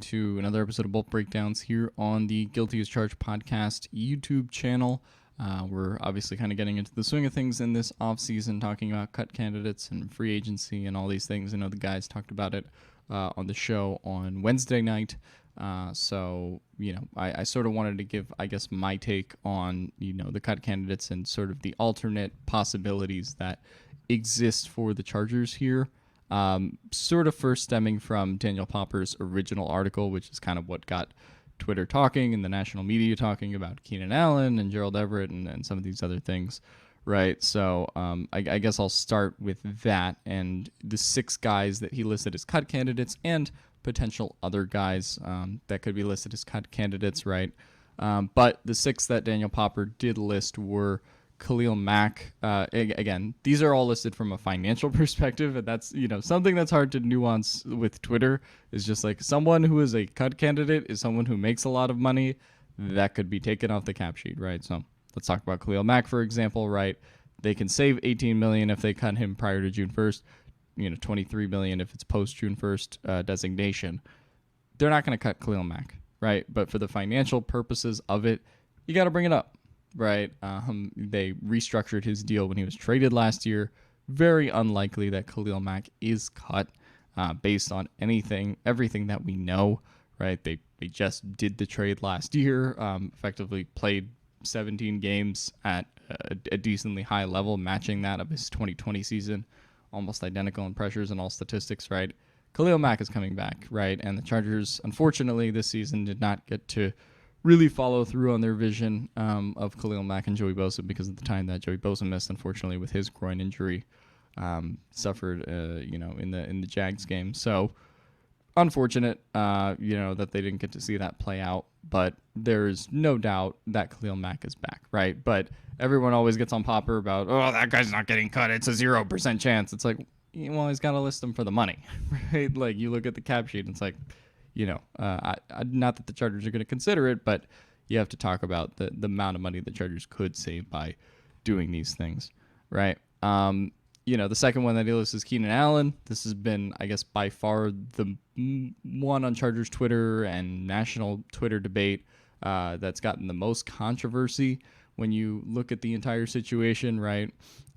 to another episode of Bolt Breakdowns here on the Guilty as Charged podcast YouTube channel. We're obviously kind of getting into the swing of things in this offseason, talking about cut candidates and free agency and all these things. I know the guys talked about it on the show on Wednesday night. So, I sort of wanted to give, I guess, my take on, the cut candidates and sort of the alternate possibilities that exist for the Chargers here. Sort of first stemming from Daniel Popper's original article, which is kind of what got Twitter talking and the national media talking about Keenan Allen and Gerald Everett and some of these other things, right? So I guess I'll start with that and the 6 guys that he listed as cut candidates and potential other guys that could be listed as cut candidates, right? But the 6 that Daniel Popper did list were Khalil Mack. Again, these are all listed from a financial perspective, and that's something that's hard to nuance with Twitter. Is just like someone who is a cut candidate is someone who makes a lot of money that could be taken off the cap sheet, right? So let's talk about Khalil Mack, for example, right? They can save $18 million if they cut him prior to June 1st. $23 million if it's post June 1st designation. They're not going to cut Khalil Mack, right? But for the financial purposes of it, you got to bring it up. Right. They restructured his deal when he was traded last year. Very unlikely that Khalil Mack is cut based on everything that we know. Right. They just did the trade last year, effectively played 17 games at a decently high level, matching that of his 2020 season, almost identical in pressures and all statistics. Right. Khalil Mack is coming back. Right. And the Chargers, unfortunately, this season did not get to really follow through on their vision of Khalil Mack and Joey Bosa because of the time that Joey Bosa missed, unfortunately, with his groin injury, suffered, in the Jags game. So unfortunate, that they didn't get to see that play out. But there's no doubt that Khalil Mack is back, right? But everyone always gets on Popper about, oh, that guy's not getting cut. It's a 0% chance. It's like, well, he's got to list him for the money, right? Like you look at the cap sheet, and it's like, not that the Chargers are going to consider it, but you have to talk about the amount of money the Chargers could save by doing these things, right? The second one that he lists is Keenan Allen. This has been, I guess, by far the one on Chargers Twitter and national Twitter debate that's gotten the most controversy when you look at the entire situation, right?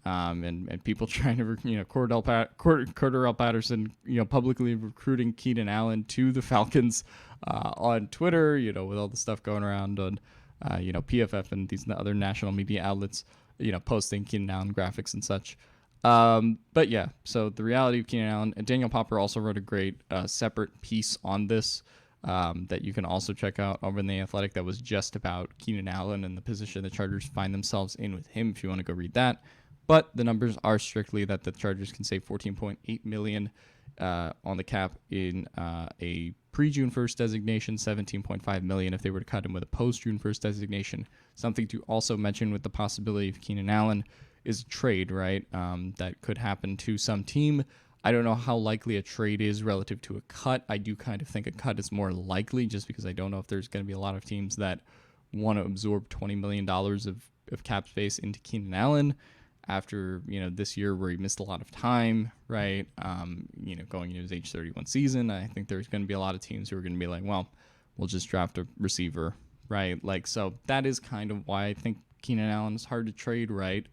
And people trying to, Cordell Patterson, publicly recruiting Keenan Allen to the Falcons on Twitter, with all the stuff going around on, PFF and these other national media outlets, posting Keenan Allen graphics and such. But yeah, so the reality of Keenan Allen, and Daniel Popper also wrote a great separate piece on this that you can also check out over in The Athletic that was just about Keenan Allen and the position the Chargers find themselves in with him, if you want to go read that. But the numbers are strictly that the Chargers can save $14.8 million on the cap in a pre-June 1st designation, $17.5 million if they were to cut him with a post-June 1st designation. Something to also mention with the possibility of Keenan Allen is a trade, right, that could happen to some team. I don't know how likely a trade is relative to a cut. I do kind of think a cut is more likely just because I don't know if there's going to be a lot of teams that want to absorb $20 million of cap space into Keenan Allen after, this year where he missed a lot of time, right? Going into his age 31 season, I think there's going to be a lot of teams who are going to be like, well, we'll just draft a receiver, right? Like, so that is kind of why I think Keenan Allen is hard to trade, right?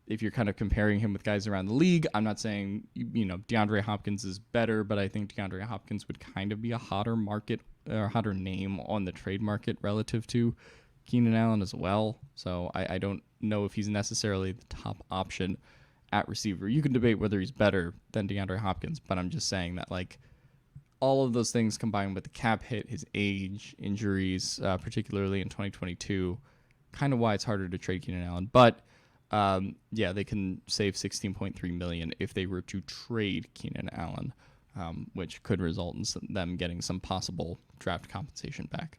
If you're kind of comparing him with guys around the league, I'm not saying, DeAndre Hopkins is better, but I think DeAndre Hopkins would kind of be a hotter name on the trade market relative to Keenan Allen as well. So I don't know if he's necessarily the top option at receiver. You can debate whether he's better than DeAndre Hopkins, but I'm just saying that, like, all of those things combined with the cap hit, his age, injuries, particularly in 2022, kind of why it's harder to trade Keenan Allen. But they can save $16.3 million if they were to trade Keenan Allen, which could result in them getting some possible draft compensation back.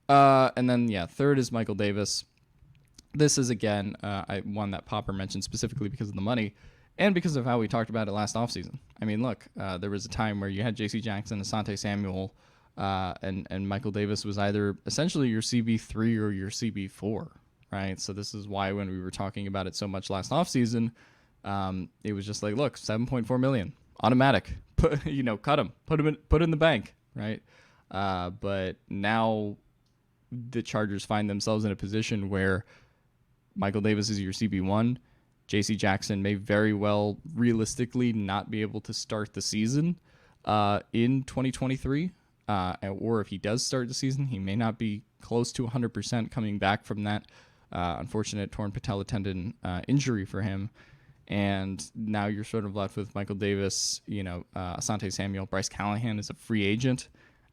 And then, third is Michael Davis. This is, again, one that Popper mentioned specifically because of the money and because of how we talked about it last offseason. I mean, look, there was a time where you had J.C. Jackson, Asante Samuel, and Michael Davis was either essentially your CB3 or your CB4, right? So this is why when we were talking about it so much last offseason, it was just like, look, $7.4 million, automatic, cut him, put in the bank, right? But now the Chargers find themselves in a position where Michael Davis is your CB1. J.C. Jackson may very well realistically not be able to start the season in 2023. Or if he does start the season, he may not be close to 100% coming back from that unfortunate torn patella tendon injury for him. And now you're sort of left with Michael Davis, Asante Samuel. Bryce Callahan is a free agent.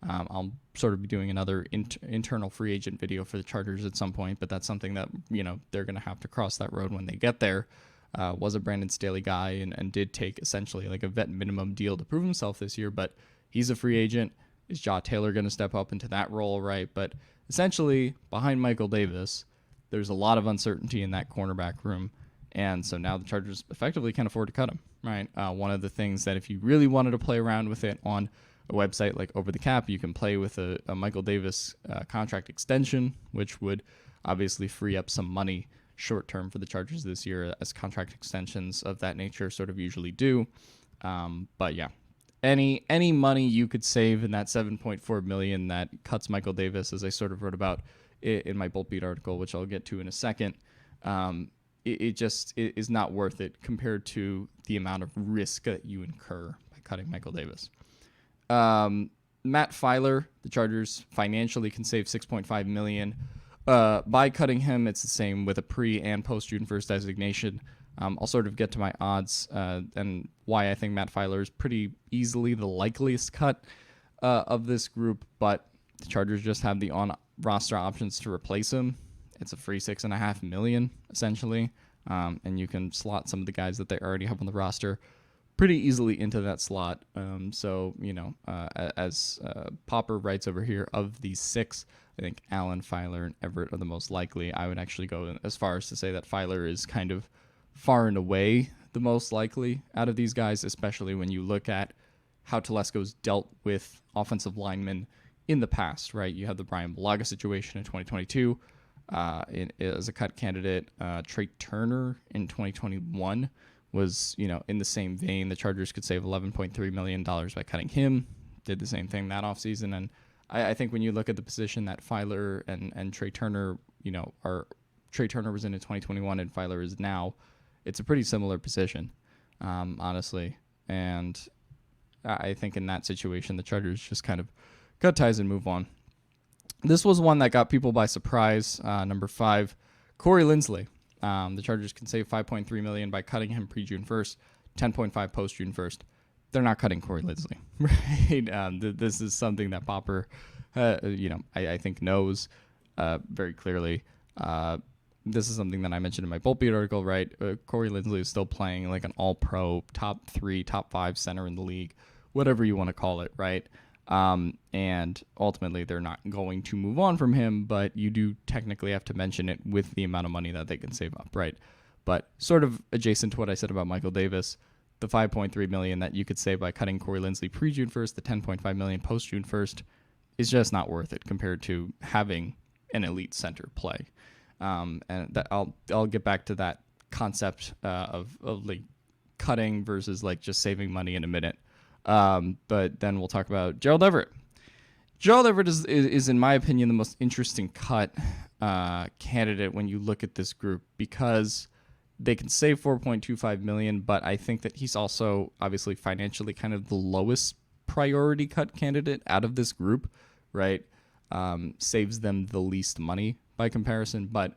I'll sort of be doing another internal free agent video for the Chargers at some point, but that's something that, they're going to have to cross that road when they get there. Was a Brandon Staley guy and did take essentially like a vet minimum deal to prove himself this year, but he's a free agent. Is Jaw Taylor going to step up into that role, right? But essentially, behind Michael Davis, there's a lot of uncertainty in that cornerback room, and so now the Chargers effectively can't afford to cut him, right? One of the things that if you really wanted to play around with it on a website like Over the Cap, you can play with a Michael Davis contract extension, which would obviously free up some money short term for the Chargers this year, as contract extensions of that nature sort of usually do. But yeah, any money you could save in that $7.4 million that cuts Michael Davis, as I sort of wrote about in my Bolt Beat article, which I'll get to in a second, it just is not worth it compared to the amount of risk that you incur by cutting Michael Davis. Matt Feiler, the Chargers financially can save $6.5 million. By cutting him, it's the same with a pre and post June 1st designation. I'll sort of get to my odds and why I think Matt Feiler is pretty easily the likeliest cut of this group, but the Chargers just have the on-roster options to replace him. It's a free $6.5 million, essentially, and you can slot some of the guys that they already have on the roster pretty easily into that slot. As Popper writes over here, of these six, I think Allen, Feiler, and Everett are the most likely. I would actually go as far as to say that Feiler is kind of far and away the most likely out of these guys, especially when you look at how Telesco's dealt with offensive linemen in the past, right? You have the Brian Bulaga situation in 2022 as a cut candidate. Trey Turner in 2021 was, in the same vein. The Chargers could save $11.3 million by cutting him. Did the same thing that offseason. And I think when you look at the position that Feiler and Trey Turner, Trey Turner was in 2021 and Feiler is now, it's a pretty similar position, honestly. And I think in that situation, the Chargers just kind of cut ties and move on. This was one that got people by surprise. Number 5, Corey Linsley. The Chargers can save $5.3 million by cutting him pre-June 1st, $10.5 post-June 1st. They're not cutting Corey Linsley, right? This is something that Popper, I think knows very clearly. This is something that I mentioned in my Bolt Beat article, right? Corey Linsley is still playing like an all-pro, top 3, top 5 center in the league, whatever you want to call it, right? And ultimately, they're not going to move on from him, but you do technically have to mention it with the amount of money that they can save up, right? But sort of adjacent to what I said about Michael Davis, the $5.3 million that you could save by cutting Corey Linsley pre-June 1st, the $10.5 million post-June 1st, is just not worth it compared to having an elite center play. And that I'll get back to that concept of like cutting versus like just saving money in a minute. But then we'll talk about Gerald Everett. Gerald Everett is in my opinion, the most interesting cut candidate when you look at this group, because they can save $4.25 million, but I think that he's also obviously financially kind of the lowest priority cut candidate out of this group, right? Saves them the least money by comparison, but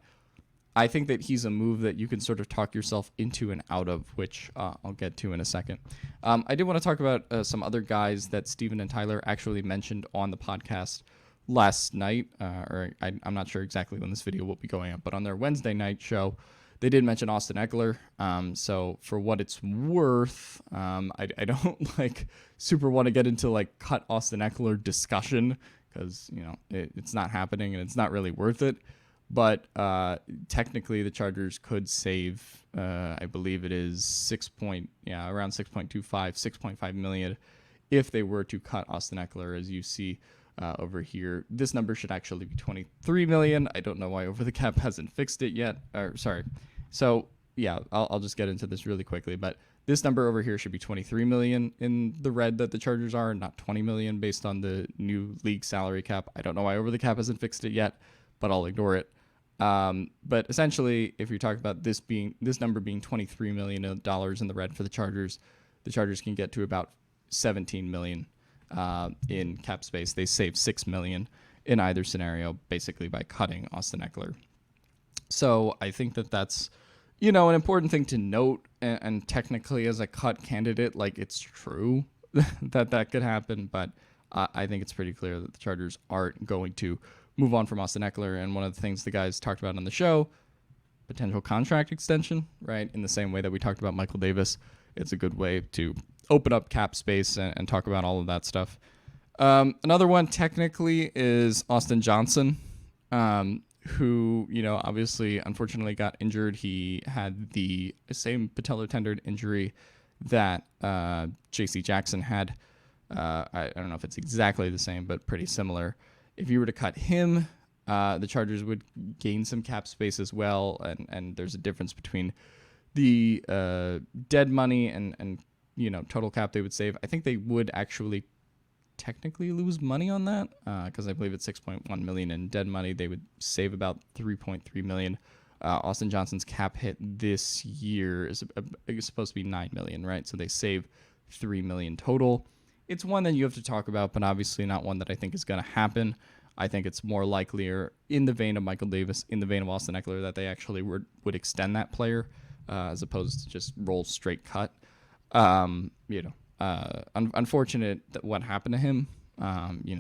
I think that he's a move that you can sort of talk yourself into and out of, which I'll get to in a second. I did want to talk about some other guys that Steven and Tyler actually mentioned on the podcast last night, I'm not sure exactly when this video will be going up, but on their Wednesday night show, they did mention Austin Eckler. So for what it's worth, I don't like super want to get into like cut Austin Eckler discussion, because it's not happening and it's not really worth it. But technically, the Chargers could save, I believe it is around 6.5 million if they were to cut Austin Eckler, as you see over here. This number should actually be 23 million. I don't know why Over the Cap hasn't fixed it yet. So yeah, I'll just get into this really quickly. But This number over here should be 23 million in the red that the Chargers are, not 20 million based on the new league salary cap. I don't know why over the cap hasn't fixed it yet, but I'll ignore it. But essentially, if you're talking about this number being $23 million in the red for the Chargers can get to about 17 million in cap space. They save 6 million in either scenario, basically by cutting Austin Eckler. So I think that's an important thing to note, and technically as a cut candidate, like, it's true that could happen, but I think it's pretty clear that the Chargers aren't going to move on from Austin Eckler. And one of the things the guys talked about on the show, potential contract extension, right? In the same way that we talked about Michael Davis, it's a good way to open up cap space and talk about all of that stuff. Another one technically is Austin Johnson, who, obviously, unfortunately got injured. He had the same patellar tendon injury that J.C. Jackson had. I don't know if it's exactly the same, but pretty similar. If you were to cut him, the Chargers would gain some cap space as well, and there's a difference between the dead money and total cap they would save. I think they would actually technically lose money on that because I believe it's 6.1 million in dead money. They would save about 3.3 million. Austin Johnson's cap hit this year is supposed to be 9 million, right? So they save 3 million total. It's one that you have to talk about, but obviously not one that I think is going to happen. I think it's more likelier in the vein of Michael Davis, in the vein of Austin Eckler, that they actually would extend that player as opposed to just roll straight cut. Unfortunate that what happened to him,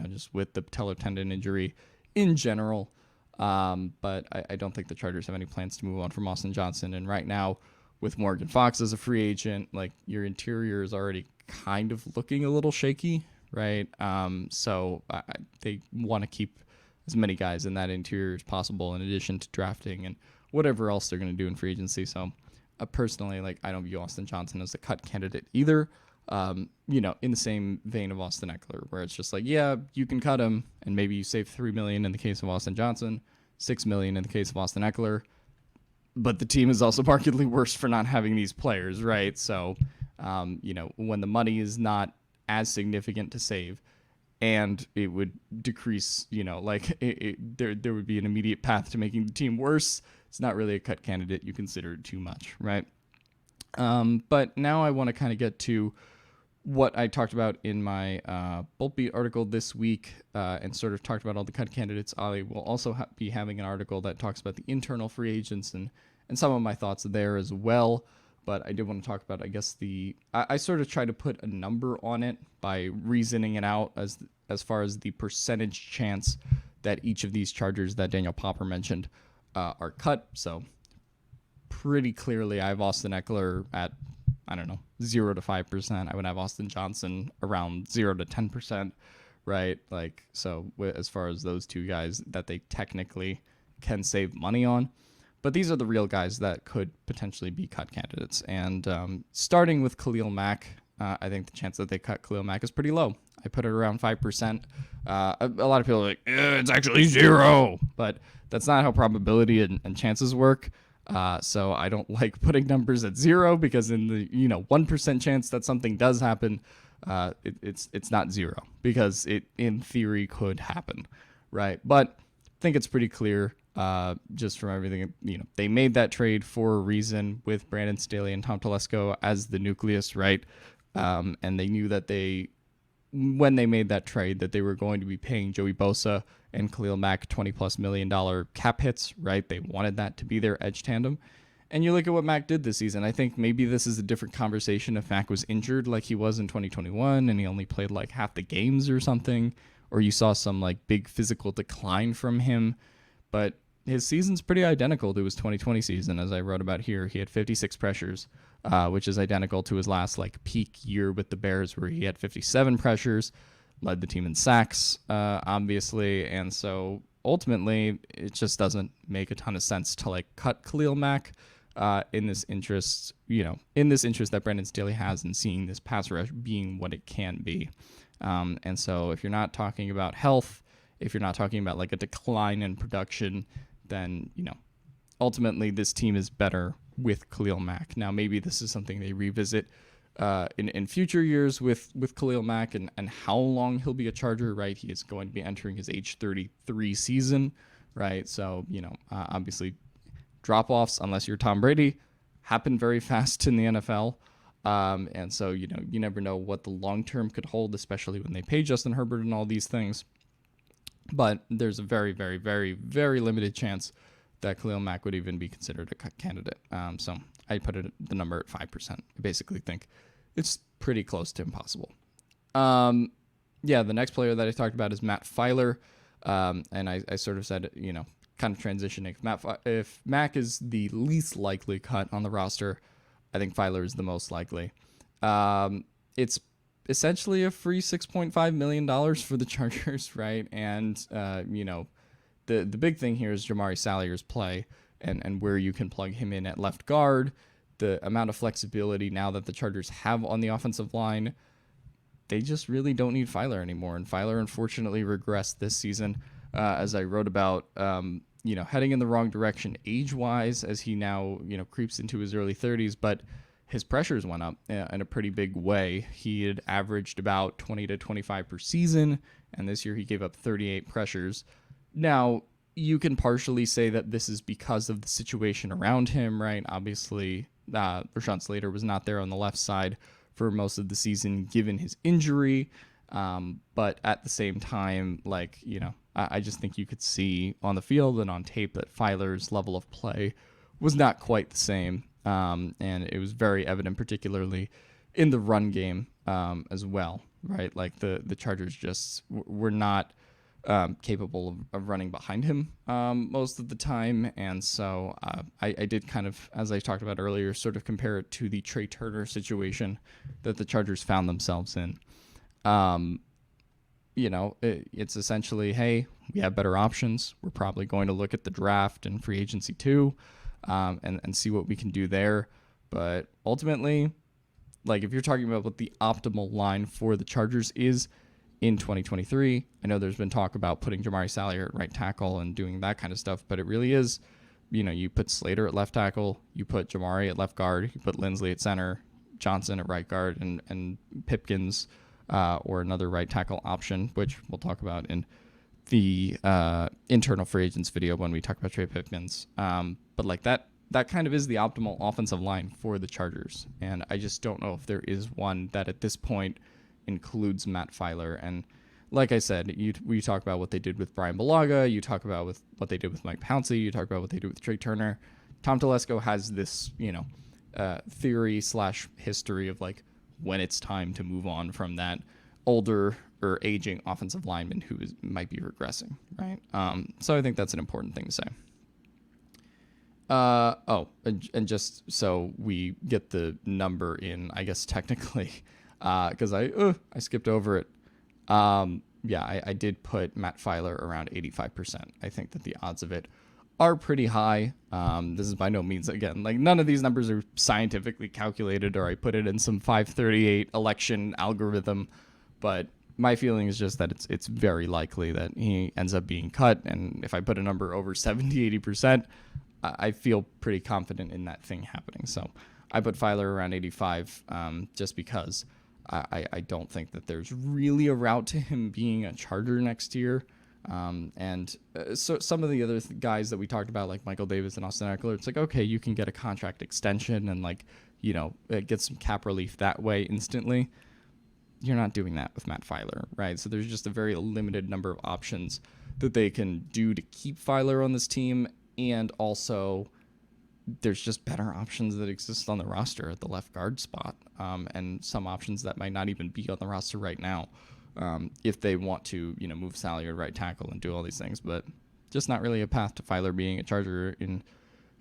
just with the patellar tendon injury in general. But I don't think the Chargers have any plans to move on from Austin Johnson. And right now, with Morgan Fox as a free agent, like, your interior is already kind of looking a little shaky, right? So they want to keep as many guys in that interior as possible, in addition to drafting and whatever else they're going to do in free agency. So personally, like, I don't view Austin Johnson as a cut candidate either. In the same vein of Austin Eckler, where it's just like, yeah, you can cut him, and maybe you save 3 million in the case of Austin Johnson, 6 million in the case of Austin Eckler, but the team is also markedly worse for not having these players, right? So, when the money is not as significant to save, and it would decrease, there would be an immediate path to making the team worse. It's not really a cut candidate. You consider it too much, right? But now I want to kind of get to what I talked about in my Bolt Beat article this week, and sort of talked about all the cut candidates. I will also be having an article that talks about the internal free agents and some of my thoughts there as well. But I did want to talk about, I guess, I sort of try to put a number on it by reasoning it out as far as the percentage chance that each of these Chargers that Daniel Popper mentioned are cut. So pretty clearly I have Austin Eckler at, 0 to 5%. I would have Austin Johnson around 0 to 10%, right? Like, so as far as those two guys that they technically can save money on. But these are the real guys that could potentially be cut candidates. And starting with Khalil Mack, I think the chance that they cut Khalil Mack is pretty low. I put it around 5%. A lot of people are like, it's actually 0. But that's not how probability and chances work. So I don't like putting numbers at 0, because in the 1% chance that something does happen, it's not 0, because it in theory could happen, right? But I think it's pretty clear. Just from everything, they made that trade for a reason with Brandon Staley and Tom Telesco as the nucleus, right? And they knew that when they made that trade, that they were going to be paying Joey Bosa and Khalil Mack $20+ million cap hits, right? They wanted that to be their edge tandem. And you look at what Mack did this season. I think maybe this is a different conversation if Mack was injured like he was in 2021 and he only played like half the games or something, or you saw some like big physical decline from him. But his season's pretty identical to his 2020 season, as I wrote about here. He had 56 pressures, which is identical to his last like peak year with the Bears, where he had 57 pressures, led the team in sacks, obviously. And so ultimately, it just doesn't make a ton of sense to like cut Khalil Mack in this interest that Brandon Staley has in seeing this pass rush being what it can be. And so if you're not talking about health, if you're not talking about like a decline in production, then, ultimately this team is better with Khalil Mack. Now, maybe this is something they revisit in future years with Khalil Mack and how long he'll be a Charger, right? He is going to be entering his age 33 season, right? So, obviously drop-offs, unless you're Tom Brady, happen very fast in the NFL. And so, you never know what the long-term could hold, especially when they pay Justin Herbert and all these things. But there's a very, very, very, very limited chance that Khalil Mack would even be considered a cut candidate. So I put the number at 5%. I basically think it's pretty close to impossible. The next player that I talked about is Matt Feiler. And I sort of said, kind of transitioning. If Mack is the least likely cut on the roster, I think Feiler is the most likely. It's essentially a free $6.5 million for the Chargers, right? And, the big thing here is Jamari Salier's play and where you can plug him in at left guard. The amount of flexibility now that the Chargers have on the offensive line, they just really don't need Feiler anymore. And Feiler, unfortunately, regressed this season, as I wrote about, heading in the wrong direction age-wise as he now, creeps into his early 30s. But his pressures went up in a pretty big way. He had averaged about 20 to 25 per season, and this year he gave up 38 pressures. Now, you can partially say that this is because of the situation around him, right? Obviously, Rashawn Slater was not there on the left side for most of the season given his injury. But at the same time, I just think you could see on the field and on tape that Feiler's level of play was not quite the same. And it was very evident, particularly in the run game as well, right? Like the Chargers just were not capable of running behind him most of the time. And so I did kind of, as I talked about earlier, sort of compare it to the Trey Turner situation that the Chargers found themselves in. It's essentially, hey, we have better options. We're probably going to look at the draft and free agency too, and see what we can do there. But ultimately, if you're talking about what the optimal line for the Chargers is in 2023, I know there's been talk about putting Jamari Salyer at right tackle and doing that kind of stuff, but it really is, you put Slater at left tackle, you put Jamari at left guard, you put Linsley at center, Johnson at right guard, and Pipkins or another right tackle option, which we'll talk about in the internal free agents video when we talk about Trey Pipkins. But that kind of is the optimal offensive line for the Chargers. And I just don't know if there is one that at this point includes Matt Feiler. And like I said, we talk about what they did with Brian Bulaga, you talk about with what they did with Mike Pouncey, you talk about what they did with Trey Turner. Tom Telesco has this, theory / history of when it's time to move on from that older or aging offensive lineman who might be regressing, right? So I think that's an important thing to say. And just so we get the number in, I guess technically, because I skipped over it. I did put Matt Feiler around 85%. I think that the odds of it are pretty high. This is by no means, again, none of these numbers are scientifically calculated or I put it in some 538 election algorithm, but my feeling is just that it's very likely that he ends up being cut. And if I put a number over 70, 80%, I feel pretty confident in that thing happening. So I put Feiler around 85 just because I don't think that there's really a route to him being a Charger next year. So some of the other guys that we talked about, like Michael Davis and Austin Eckler, it's okay, you can get a contract extension and get some cap relief that way instantly. You're not doing that with Matt Feiler, right? So there's just a very limited number of options that they can do to keep Feiler on this team. And also there's just better options that exist on the roster at the left guard spot. And some options that might not even be on the roster right now. If they want to, move Salyer to right tackle and do all these things, but just not really a path to Feiler being a Charger in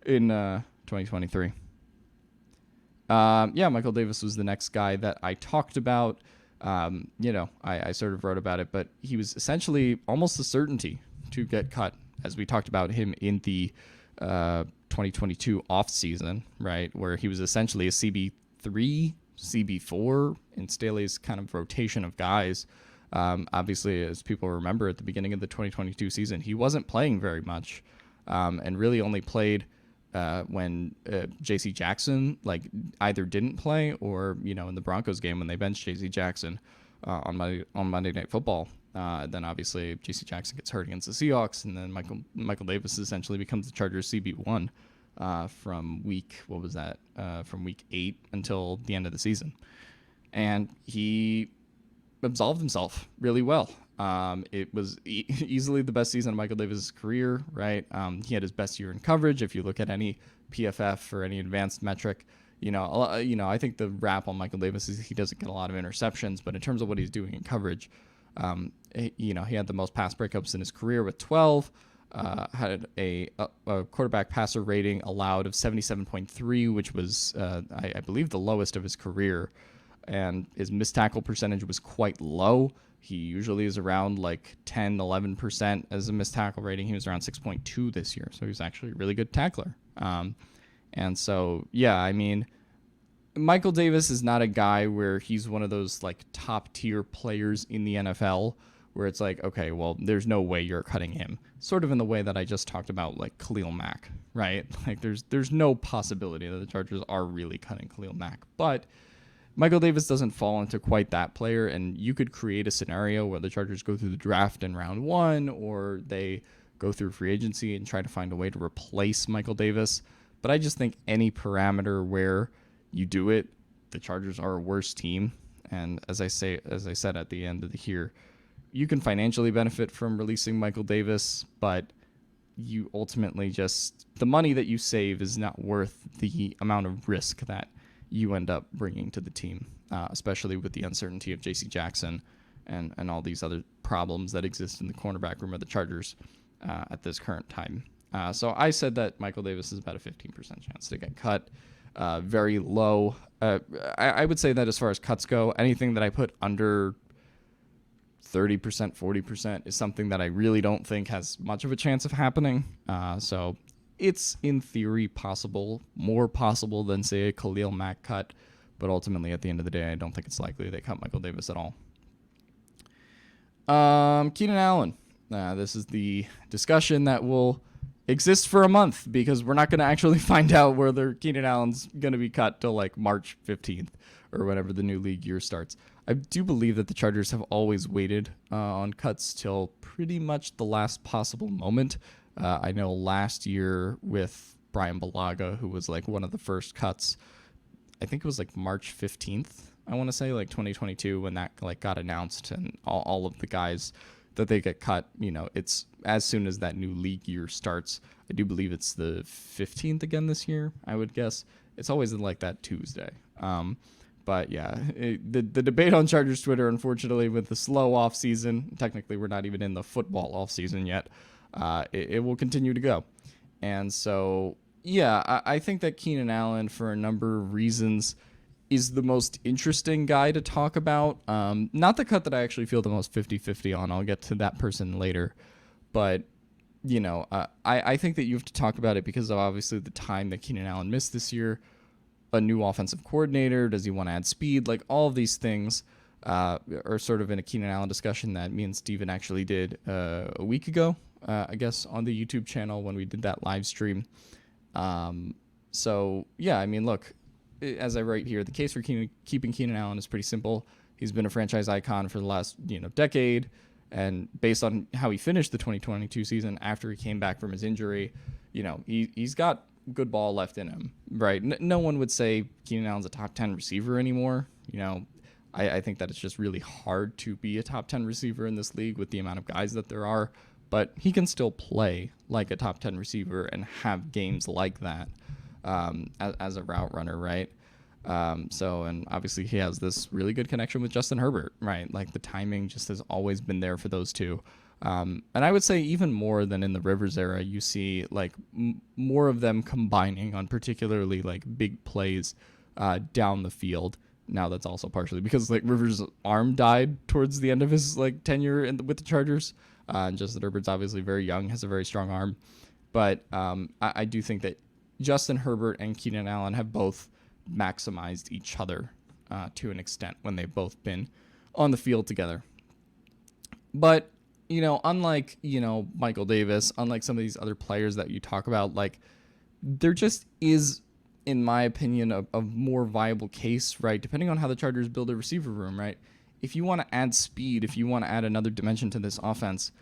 2023. Michael Davis was the next guy that I talked about. I sort of wrote about it, but he was essentially almost a certainty to get cut, as we talked about him in the 2022 offseason, right, where he was essentially a CB3, CB4 in Staley's kind of rotation of guys. Obviously, as people remember, at the beginning of the 2022 season, he wasn't playing very much and really only played when J.C. Jackson like either didn't play or in the Broncos game when they benched J.C. Jackson on Monday Night Football. Then obviously J.C. Jackson gets hurt against the Seahawks, and then Michael Davis essentially becomes the Chargers CB1 from week from week 8 until the end of the season, and he absolved himself really well. It was easily the best season of Michael Davis' career, right? He had his best year in coverage. If you look at any PFF or any advanced metric, I think the rap on Michael Davis is he doesn't get a lot of interceptions, but in terms of what he's doing in coverage, he had the most pass breakups in his career with 12. Had a quarterback passer rating allowed of 77.3, which was, I believe, the lowest of his career. And his missed tackle percentage was quite low. He usually is around like 10, 11% as a missed tackle rating. He was around 6.2 this year. So he was actually a really good tackler. And so, yeah, I mean, Michael Davis is not a guy where he's one of those like top tier players in the NFL where it's like, okay, well, there's no way you're cutting him. Sort of in the way that I just talked about, like Khalil Mack, right? Like there's no possibility that the Chargers are really cutting Khalil Mack. But Michael Davis doesn't fall into quite that player, and you could create a scenario where the Chargers go through the draft in round 1, or they go through free agency and try to find a way to replace Michael Davis. But I just think any parameter where you do it, the Chargers are a worse team. And as I said at the end of the year, you can financially benefit from releasing Michael Davis, but you ultimately the money that you save is not worth the amount of risk that you end up bringing to the team, especially with the uncertainty of J.C. Jackson and all these other problems that exist in the cornerback room of the Chargers at this current time. So I said that Michael Davis is about a 15% chance to get cut. Very low. I would say that as far as cuts go, anything that I put under 30%, 40% is something that I really don't think has much of a chance of happening. So it's in theory possible, more possible than, say, a Khalil Mack cut. But ultimately, at the end of the day, I don't think it's likely they cut Michael Davis at all. Keenan Allen. This is the discussion that will exist for a month because we're not going to actually find out whether Keenan Allen's going to be cut till like March 15th or whenever the new league year starts. I do believe that the Chargers have always waited on cuts till pretty much the last possible moment. I know last year with Brian Bulaga, who was like one of the first cuts, I think it was like March 15th, I want to say, like 2022, when that like got announced, and all of the guys that they get cut, it's as soon as that new league year starts. I do believe it's the 15th again this year, I would guess. It's always like that Tuesday. But yeah, the debate on Chargers Twitter, unfortunately, with the slow off season, technically we're not even in the football off season yet, it will continue to go. And so, yeah, I think that Keenan Allen, for a number of reasons, is the most interesting guy to talk about. Not the cut that I actually feel the most 50-50 on. I'll get to that person later. But, I think that you have to talk about it because of obviously the time that Keenan Allen missed this year. A new offensive coordinator, does he want to add speed? Like, all of these things are sort of in a Keenan Allen discussion that me and Steven actually did a week ago, I guess, on the YouTube channel when we did that live stream. So, yeah, I mean, look, as I write here, the case for keeping Keenan Allen is pretty simple. He's been a franchise icon for the last decade, and based on how he finished the 2022 season after he came back from his injury, he's got good ball left in him, right? No one would say Keenan Allen's a top 10 receiver anymore. I think that it's just really hard to be a top 10 receiver in this league with the amount of guys that there are, but he can still play like a top 10 receiver and have games like that as a route runner, right? And obviously he has this really good connection with Justin Herbert, right? Like, the timing just has always been there for those two. And I would say even more than in the Rivers era, you see like more of them combining on particularly like big plays down the field. Now that's also partially because like Rivers' arm died towards the end of his like tenure with the Chargers. And Justin Herbert's obviously very young, has a very strong arm. But I do think that Justin Herbert and Keenan Allen have both maximized each other to an extent when they've both been on the field together. But unlike, Michael Davis, unlike some of these other players that you talk about, like, there just is, in my opinion, a more viable case, right? Depending on how the Chargers build a receiver room, right? If you want to add speed, if you want to add another dimension to this offense,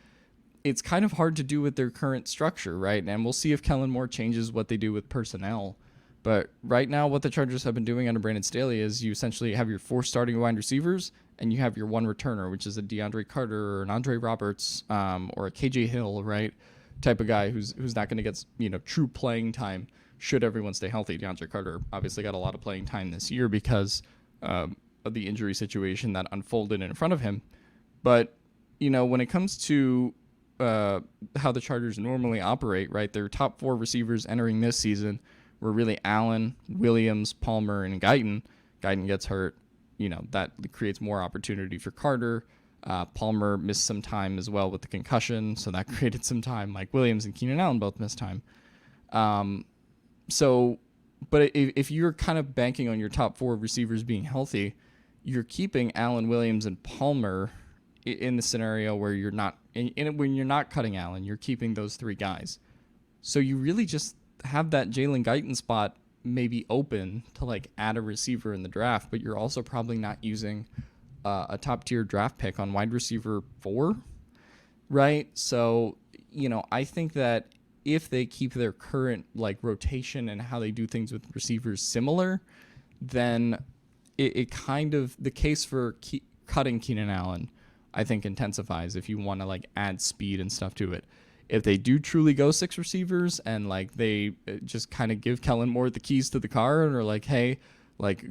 it's kind of hard to do with their current structure, right? And we'll see if Kellen Moore changes what they do with personnel. But right now, what the Chargers have been doing under Brandon Staley is you essentially have your 4 starting wide receivers and you have your 1 returner, which is a DeAndre Carter or an Andre Roberts or a KJ Hill, right? Type of guy who's not going to get true playing time should everyone stay healthy. DeAndre Carter obviously got a lot of playing time this year because of the injury situation that unfolded in front of him. But when it comes to how the Chargers normally operate, right? Their top 4 receivers entering this season were really Allen, Williams, Palmer, and Guyton. Guyton gets hurt. That creates more opportunity for Carter. Palmer missed some time as well with the concussion, so that created some time. Mike Williams and Keenan Allen both missed time. But if you're kind of banking on your top 4 receivers being healthy, you're keeping Allen, Williams, and Palmer in the scenario where you're not when you're not cutting Allen, you're keeping those 3 guys. So you really just have that Jalen Guyton spot maybe open to add a receiver in the draft, but you're also probably not using a top tier draft pick on wide receiver 4, right? So, I think that if they keep their current rotation and how they do things with receivers similar, then it kind of, the case for cutting Keenan Allen, I think, intensifies if you want to add speed and stuff to it. If they do truly go 6 receivers and they just kind of give Kellen Moore the keys to the car and are hey,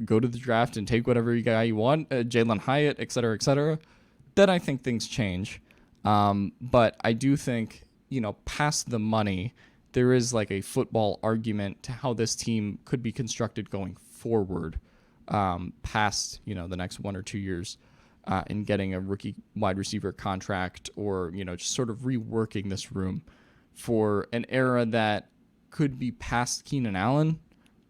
go to the draft and take whatever guy you want, Jalen Hyatt, et cetera, then I think things change. But I do think, past the money, there is a football argument to how this team could be constructed going forward, past, the next 1 or 2 years. In getting a rookie wide receiver contract or, just sort of reworking this room for an era that could be past Keenan Allen,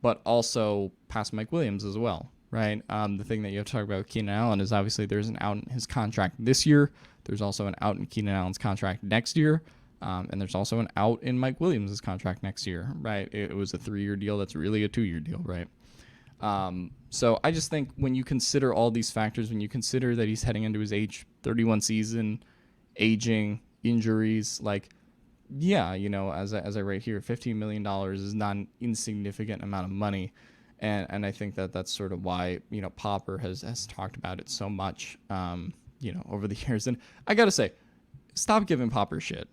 but also past Mike Williams as well, right? The thing that you have to talk about with Keenan Allen is obviously there's an out in his contract this year. There's also an out in Keenan Allen's contract next year. And there's also an out in Mike Williams' contract next year, right? It was a 3-year deal. That's really a 2-year deal, right? So I just think when you consider all these factors, when you consider that he's heading into his age 31 season, aging, injuries, as I write here, $15 million is not an insignificant amount of money. And I think that that's sort of why, Popper has talked about it so much, over the years. And I got to say, stop giving Popper shit.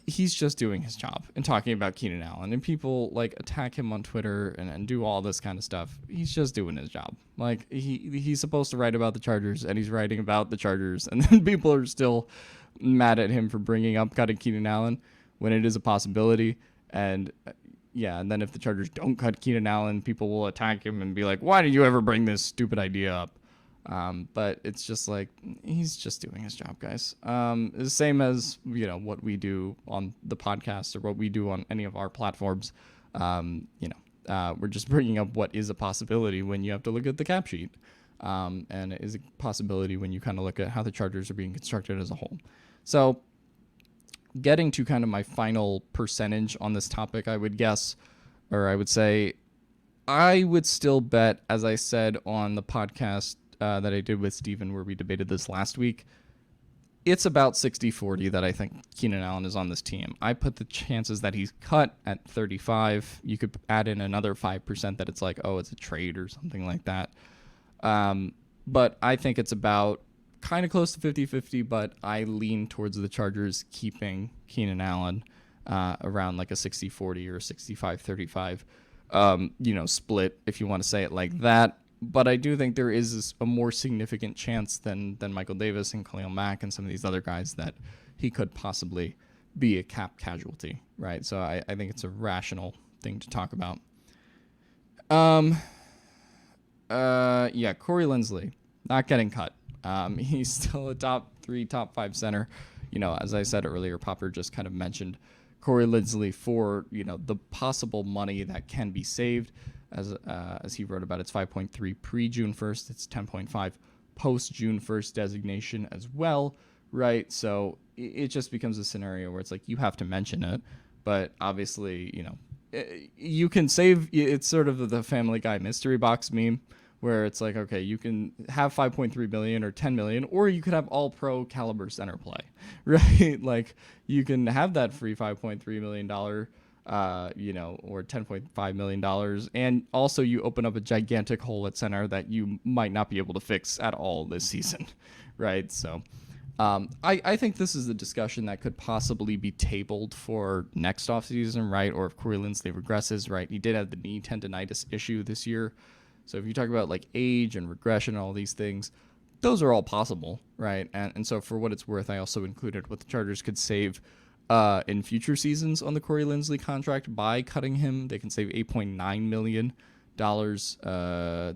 He's just doing his job and talking about Keenan Allen, and people attack him on Twitter and do all this kind of stuff. He's just doing his job. He's supposed to write about the Chargers, and he's writing about the Chargers, and then people are still mad at him for bringing up cutting Keenan Allen when it is a possibility. And and then if the Chargers don't cut Keenan Allen, people will attack him and be like, why did you ever bring this stupid idea up? But it's just he's just doing his job, guys. The same as, what we do on the podcast or what we do on any of our platforms. We're just bringing up what is a possibility when you have to look at the cap sheet. And it is a possibility when you kind of look at how the Chargers are being constructed as a whole. So getting to kind of my final percentage on this topic, I would say I would still bet, as I said on the podcast that I did with Steven where we debated this last week, it's about 60-40 that I think Keenan Allen is on this team. I put the chances that he's cut at 35. You could add in another 5% that it's it's a trade or something like that. But I think it's about kind of close to 50-50, but I lean towards the Chargers keeping Keenan Allen around a 60-40 or a 65-35, split, if you want to say it like that. But I do think there is a more significant chance than Michael Davis and Khalil Mack and some of these other guys that he could possibly be a cap casualty, right? So I think it's a rational thing to talk about. Corey Linsley, not getting cut. He's still a top 3, top 5 center. As I said earlier, Popper just kind of mentioned Corey Linsley for, the possible money that can be saved. As he wrote about, it's 5.3 pre-June 1st. It's 10.5 post-June 1st designation as well, right? So it just becomes a scenario where it's you have to mention it. But obviously, you can save. It's sort of the Family Guy mystery box meme, where it's like, okay, you can have 5.3 million or 10 million, or you could have all pro caliber center play, right? Like you can have that free $5.3 million, or $10.5 million, and also you open up a gigantic hole at center that you might not be able to fix at all this season, right? So. I think this is a discussion that could possibly be tabled for next offseason, right? Or if Corey Linsley regresses, right? He did have the knee tendonitis issue this year. So if you talk about like age and regression and all these things, those are all possible, right? And so for what it's worth, I also included what the Chargers could save in future seasons on the Corey Linsley contract by cutting him. They can save $8.9 million.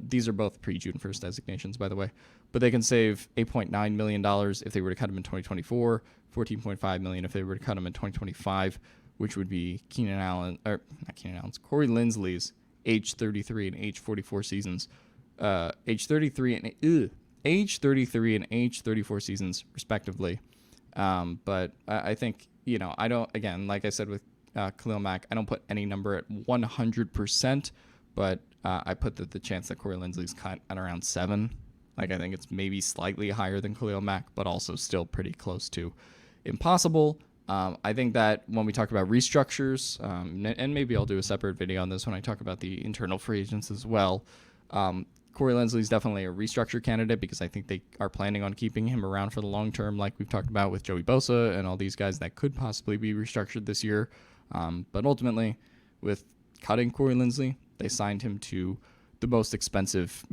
These are both pre-June 1st designations, by the way. But they can save $8.9 million if they were to cut him in 2024, $14.5 million if they were to cut him in 2025, which would be Corey Linsley's age 33 and age 44 seasons, age 33 and age 34 seasons respectively. But I think, I don't, again, like I said with Khalil Mack, I don't put any number at 100%, but I put the chance that Corey Linsley's cut at around 7. Like, I think it's maybe slightly higher than Khalil Mack, but also still pretty close to impossible. I think that when we talk about restructures, and maybe I'll do a separate video on this when I talk about the internal free agents as well, Corey Linsley is definitely a restructure candidate because I think they are planning on keeping him around for the long term, like we've talked about with Joey Bosa and all these guys that could possibly be restructured this year. But ultimately, with cutting Corey Linsley, they signed him to the most expensive,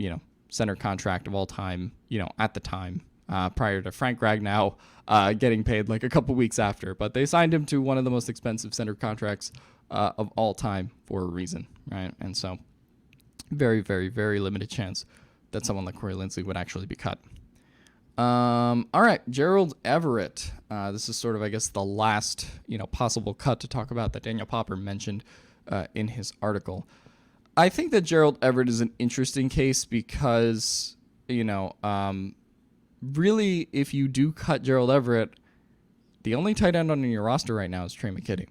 center contract of all time, at the time, prior to Frank Ragnow getting paid like a couple weeks after. But they signed him to one of the most expensive center contracts of all time for a reason, right? And so very, very, very limited chance that someone like Corey Linsley would actually be cut. All right, Gerald Everett. This is sort of, I guess, the last, possible cut to talk about that Daniel Popper mentioned in his article. I think that Gerald Everett is an interesting case because, really, if you do cut Gerald Everett, the only tight end on your roster right now is Trey McKitty.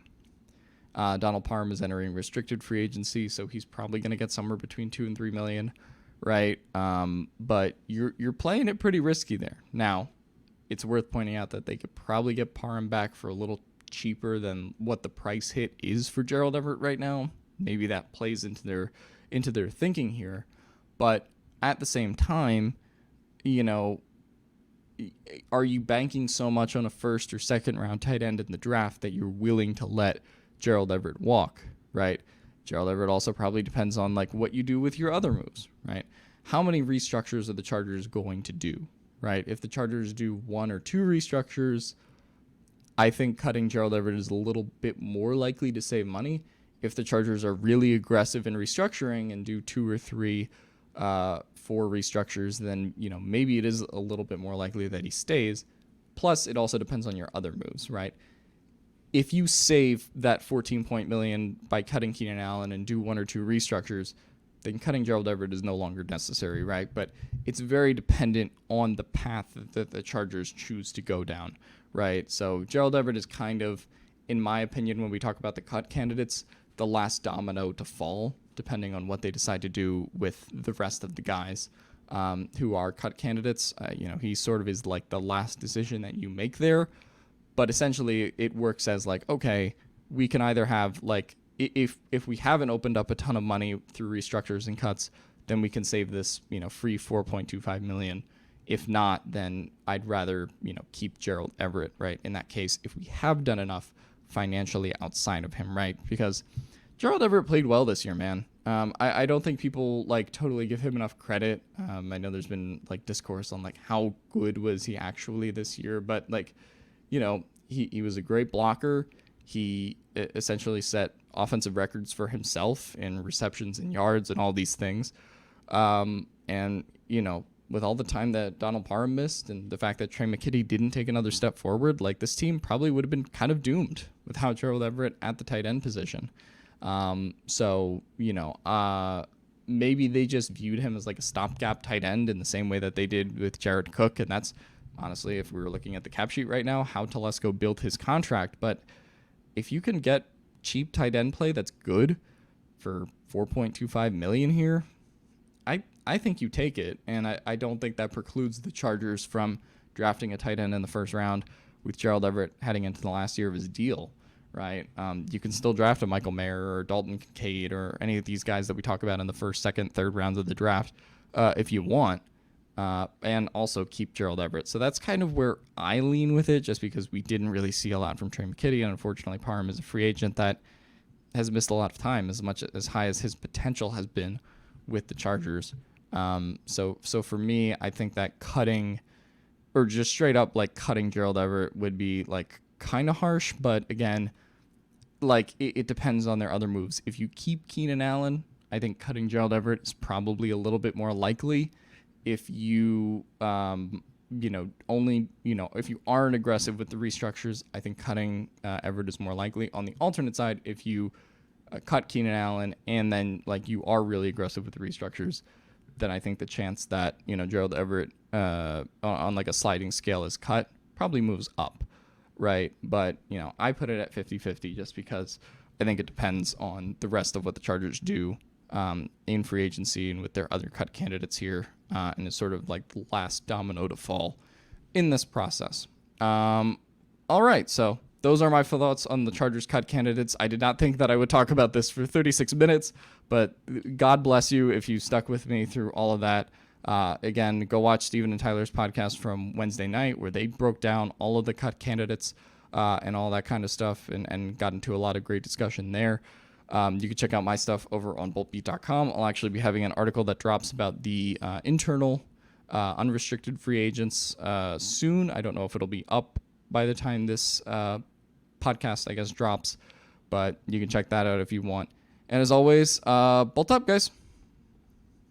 Donald Parham is entering restricted free agency, so he's probably going to get somewhere between $2 and $3 million, right? But you're playing it pretty risky there. Now, it's worth pointing out that they could probably get Parham back for a little cheaper than what the price hit is for Gerald Everett right now. Maybe that plays into their thinking here, but at the same time, are you banking so much on a first or second round tight end in the draft that you're willing to let Gerald Everett walk, right? Gerald Everett also probably depends on like what you do with your other moves, right? How many restructures are the Chargers going to do, right? If the Chargers do 1 or 2 restructures, I think cutting Gerald Everett is a little bit more likely to save money. If the Chargers are really aggressive in restructuring and do 2 or 3, 4 restructures, then, maybe it is a little bit more likely that he stays. Plus, it also depends on your other moves, right? If you save that $14 million by cutting Keenan Allen and do 1 or 2 restructures, then cutting Gerald Everett is no longer necessary, right? But it's very dependent on the path that the Chargers choose to go down, right? So Gerald Everett is kind of, in my opinion, when we talk about the cut candidates, the last domino to fall, depending on what they decide to do with the rest of the guys who are cut candidates. He sort of is like the last decision that you make there. But essentially, it works as like, okay, we can either have like, if we haven't opened up a ton of money through restructures and cuts, then we can save this, free $4.25 million. If not, then I'd rather, keep Gerald Everett, right? In that case, if we have done enough financially outside of him, right? Because Gerald Everett played well this year, man. I don't think people like totally give him enough credit. I know there's been like discourse on like how good was he actually this year, but like, he was a great blocker. He essentially set offensive records for himself in receptions and yards and all these things. And with all the time that Donald Parham missed and the fact that Trey McKitty didn't take another step forward, like this team probably would have been kind of doomed without Gerald Everett at the tight end position. Maybe they just viewed him as like a stopgap tight end in the same way that they did with Jared Cook. And that's honestly, if we were looking at the cap sheet right now, how Telesco built his contract. But if you can get cheap tight end play that's good for $4.25 million here, I think you take it, and I don't think that precludes the Chargers from drafting a tight end in the first round with Gerald Everett heading into the last year of his deal, right? You can still draft a Michael Mayer or Dalton Kincaid or any of these guys that we talk about in the first, second, third rounds of the draft if you want, and also keep Gerald Everett. So that's kind of where I lean with it, just because we didn't really see a lot from Trey McKitty, and unfortunately Parham is a free agent that has missed a lot of time, as high as his potential has been with the Chargers. So for me, I think that cutting, or just straight up like cutting Gerald Everett would be like kind of harsh, but again, like it depends on their other moves. If you keep Keenan Allen, I think cutting Gerald Everett is probably a little bit more likely. If you, if you aren't aggressive with the restructures, I think cutting Everett is more likely. On the alternate side, if you cut Keenan Allen and then like you are really aggressive with the restructures, then I think the chance that, Gerald Everett on like a sliding scale is cut probably moves up, right? But, I put it at 50-50 just because I think it depends on the rest of what the Chargers do in free agency and with their other cut candidates here, and it's sort of like the last domino to fall in this process. All right, so those are my thoughts on the Chargers cut candidates. I did not think that I would talk about this for 36 minutes, but God bless you if you stuck with me through all of that. Again, go watch Steven and Tyler's podcast from Wednesday night where they broke down all of the cut candidates and all that kind of stuff and got into a lot of great discussion there. You can check out my stuff over on boltbeat.com. I'll actually be having an article that drops about the internal unrestricted free agents soon. I don't know if it'll be up by the time this podcast, I guess, drops, but you can check that out if you want. And as always, bolt up, guys.